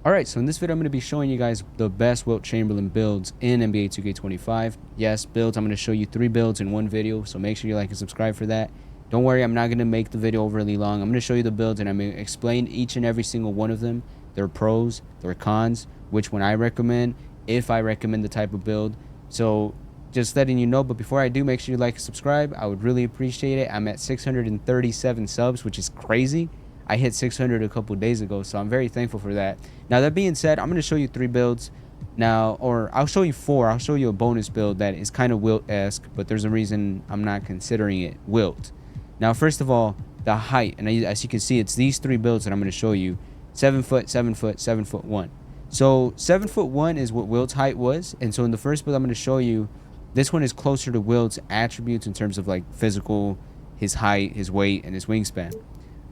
Alright, so in this video I'm going to be showing you guys the best Wilt Chamberlain builds in NBA 2K25. Yes, builds. I'm going to show you 3 builds in one video, so make sure you like and subscribe for that. Don't worry, I'm not going to make the video overly long. I'm going to show you the builds and I'm going to explain each and every single one of them, their pros, their cons, which one I recommend, if I recommend the type of build. So just letting you know, but before I do, make sure you like and subscribe. I would really appreciate it. I'm at 637 subs, which is crazy. I hit 600 a couple days ago, so I'm very thankful for that. Now, that being said, I'm going to show you 3 builds now, or I'll show you 4. I'll show you a bonus build that is kind of Wilt-esque, but there's a reason I'm not considering it Wilt. Now, first of all, the height, and as you can see, it's these 3 builds that I'm going to show you. 7 foot, 7 foot, 7 foot 1. So 7 foot 1 is what Wilt's height was, and so in the first build I'm going to show you, this one is closer to Wilt's attributes in terms of like physical, his height, his weight, and his wingspan.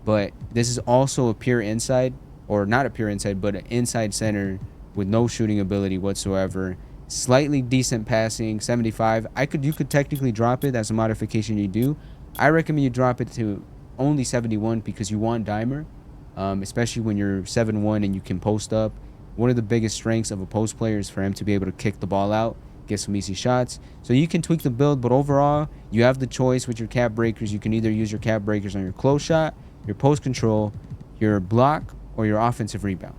But this is also a pure inside, or not a pure inside, but an inside center with no shooting ability whatsoever. Slightly decent passing, 75. You could technically drop it. That's a modification you do. I recommend you drop it to only 71 because you want dimer, especially when you're 7-1 and you can post up. One of the biggest strengths of a post player is for him to be able to kick the ball out, get some easy shots. So you can tweak the build, but overall, you have the choice with your cap breakers. You can either use your cap breakers on your close shot, your post control, your block, or your offensive rebound,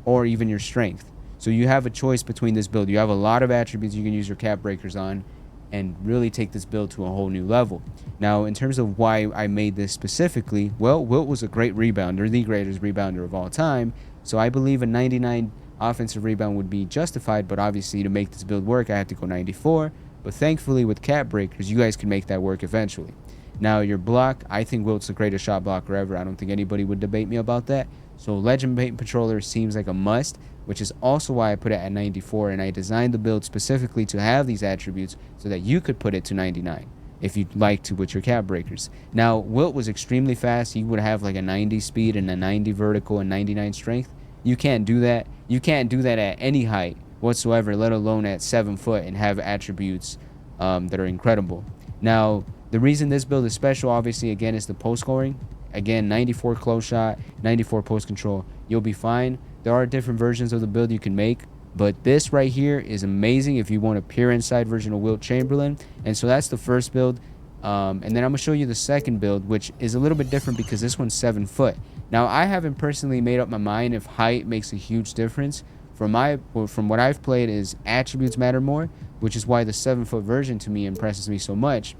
or even your strength. So you have a choice between this build. You have a lot of attributes you can use your cap breakers on and really take this build to a whole new level. Now, in terms of why I made this specifically, well, Wilt was a great rebounder, the greatest rebounder of all time. So I believe a 99 offensive rebound would be justified, but obviously to make this build work, I have to go 94. But thankfully with cap breakers, you guys can make that work eventually. Now, your block, I think Wilt's the greatest shot blocker ever. I don't think anybody would debate me about that. So Legend Paint Patroller seems like a must, which is also why I put it at 94, and I designed the build specifically to have these attributes so that you could put it to 99 if you'd like to with your cap breakers. Now, Wilt was extremely fast. He would have like a 90 speed and a 90 vertical and 99 strength. You can't do that. You can't do that at any height whatsoever, let alone at 7 foot and have attributes that are incredible. Now, the reason this build is special, obviously, again, is the post scoring. Again, 94 close shot, 94 post control. You'll be fine. There are different versions of the build you can make, but this right here is amazing if you want a pure inside version of Wilt Chamberlain. And so that's the first build. And then I'm going to show you the second build, which is a little bit different because this one's 7 foot. Now, I haven't personally made up my mind if height makes a huge difference. From what I've played is attributes matter more, which is why the 7 foot version to me impresses me so much.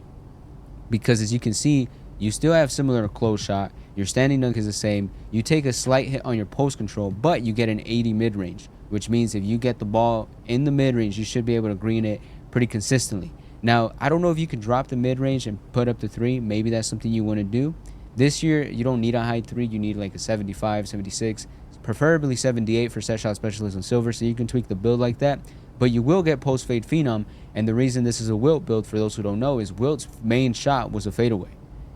Because as you can see, you still have similar close shot. Your standing dunk is the same. You take a slight hit on your post control, but you get an 80 mid-range, which means if you get the ball in the mid-range, you should be able to green it pretty consistently. Now, I don't know if you can drop the mid-range and put up the 3. Maybe that's something you want to do. This year, you don't need a high 3. You need like a 75, 76, preferably 78 for set shot specialist on silver, so you can tweak the build like that. But you will get post fade phenom, and the reason this is a Wilt build, for those who don't know, is Wilt's main shot was a fadeaway.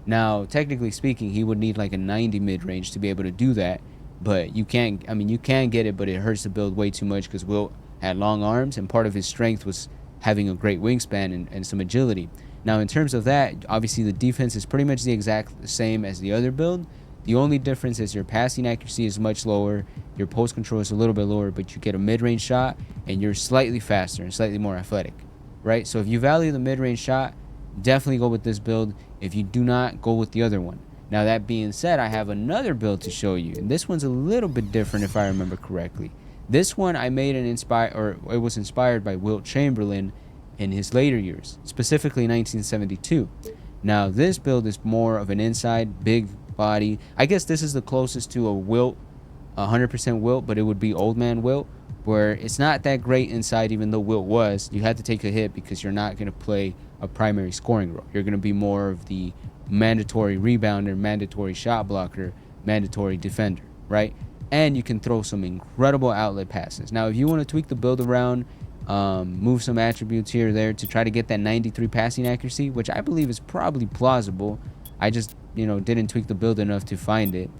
Now, technically speaking, he would need like a 90 mid-range to be able to do that, but you can't, you can get it, but it hurts the build way too much because Wilt had long arms, and part of his strength was having a great wingspan and some agility. Now, in terms of that, obviously the defense is pretty much the exact same as the other build. The only difference is your passing accuracy is much lower, your post control is a little bit lower, but you get a mid-range shot, and you're slightly faster and slightly more athletic, right? So if you value the mid-range shot, definitely go with this build. If you do not, go with the other one. Now, that being said, I have another build to show you, and this one's a little bit different if I remember correctly. This one I made it was inspired by Wilt Chamberlain in his later years, specifically 1972. Now, this build is more of an inside, big body. I guess this is the closest to a Wilt, 100% Wilt, but it would be old man Wilt, where it's not that great inside, even though Wilt was. You had to take a hit because you're not going to play a primary scoring role. You're going to be more of the mandatory rebounder, mandatory shot blocker, mandatory defender, right? And you can throw some incredible outlet passes. Now, if you want to tweak the build around, move some attributes here or there to try to get that 93 passing accuracy, which I believe is probably plausible. I just, didn't tweak the build enough to find it.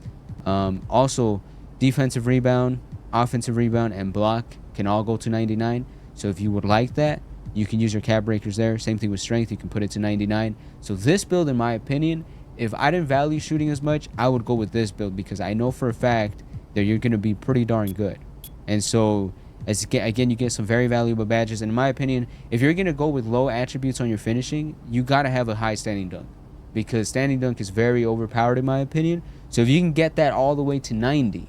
Also, defensive rebound, offensive rebound, and block can all go to 99. So if you would like that, you can use your cap breakers there. Same thing with strength. You can put it to 99. So this build, in my opinion, if I didn't value shooting as much, I would go with this build because I know for a fact that you're going to be pretty darn good. And so, again, you get some very valuable badges. And in my opinion, if you're going to go with low attributes on your finishing, you got to have a high standing dunk, because standing dunk is very overpowered in my opinion. So if you can get that all the way to 90,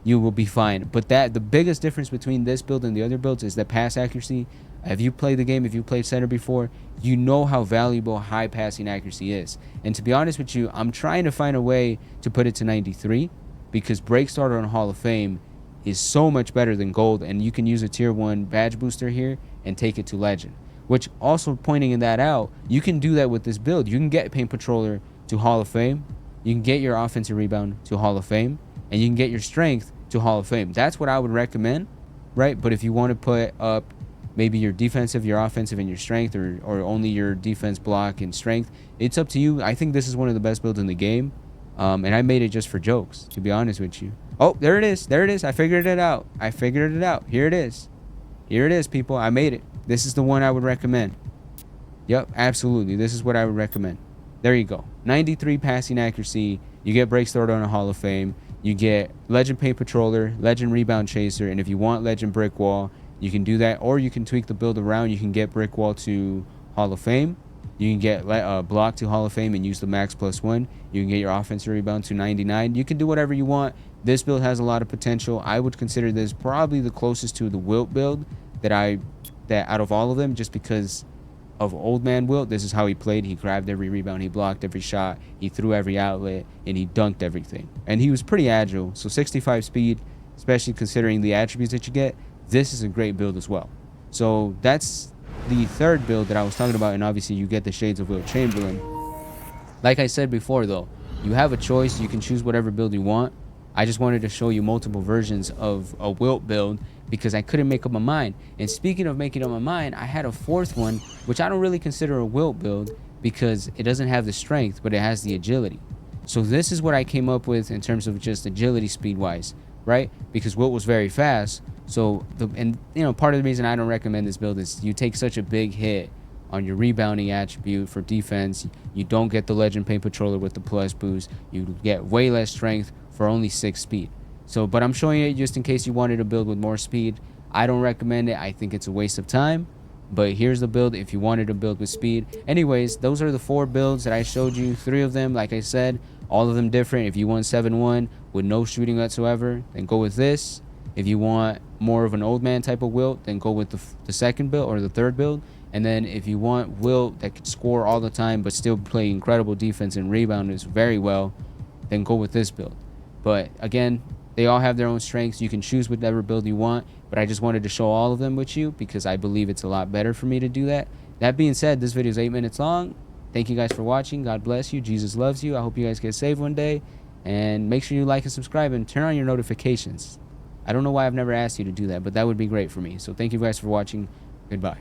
you will be fine. But the biggest difference between this build and the other builds is that pass accuracy. If you played the game, if you played center before, you know how valuable high passing accuracy is. And to be honest with you, I'm trying to find a way to put it to 93, because break starter on Hall of Fame is so much better than gold, and you can use a tier 1 badge booster here and take it to legend. Which, also pointing in that out, you can do that with this build. You can get Paint Patroller to Hall of Fame, you can get your offensive rebound to Hall of Fame, and you can get your strength to Hall of Fame. That's what I would recommend, right? But if you want to put up maybe your defensive, your offensive, and your strength, or only your defense, block, and strength, it's up to you. I think this is one of the best builds in the game, and I made it just for jokes, to be honest with you. Oh, there it is. There it is. I figured it out. Here it is. Here it is, people. I made it. This is the one I would recommend. Yep, absolutely. This is what I would recommend. There you go. 93 passing accuracy. You get break starter on a Hall of Fame. You get Legend Paint Patroller, Legend Rebound Chaser, and if you want Legend Brick Wall, you can do that, or you can tweak the build around. You can get Brick Wall to Hall of Fame. You can get Block to Hall of Fame and use the max +1. You can get your offensive rebound to 99. You can do whatever you want. This build has a lot of potential. I would consider this probably the closest to the Wilt build that out of all of them, just because of Old Man Wilt. This is how he played. He grabbed every rebound, he blocked every shot, he threw every outlet, and he dunked everything. And he was pretty agile. So 65 speed, especially considering the attributes that you get, this is a great build as well. So that's the third build that I was talking about, and obviously you get the shades of Wilt Chamberlain. Like I said before though, you have a choice. You can choose whatever build you want. I just wanted to show you multiple versions of a Wilt build because I couldn't make up my mind. And speaking of making up my mind, I had a fourth one, which I don't really consider a Wilt build because it doesn't have the strength, but it has the agility. So this is what I came up with in terms of just agility speed wise, right? Because Wilt was very fast. So, part of the reason I don't recommend this build is you take such a big hit on your rebounding attribute for defense. You don't get the Legend Paint Patroller with the plus boost. You get way less strength for only 6 speed. So, but I'm showing it just in case you wanted to build with more speed. I don't recommend it. I think it's a waste of time. But here's the build if you wanted to build with speed. Anyways, those are the 4 builds that I showed you. 3 of them, like I said, all of them different. If you want 7-1 with no shooting whatsoever, then go with this. If you want more of an old man type of Wilt, then go with the second build or the third build. And then if you want Wilt that can score all the time but still play incredible defense and rebound very well, then go with this build. But again, they all have their own strengths. You can choose whatever build you want, but I just wanted to show all of them with you because I believe it's a lot better for me to do that. That being said, this video is 8 minutes long. Thank you guys for watching. God bless you. Jesus loves you. I hope you guys get saved one day. And make sure you like and subscribe and turn on your notifications. I don't know why I've never asked you to do that, but that would be great for me. So thank you guys for watching. Goodbye.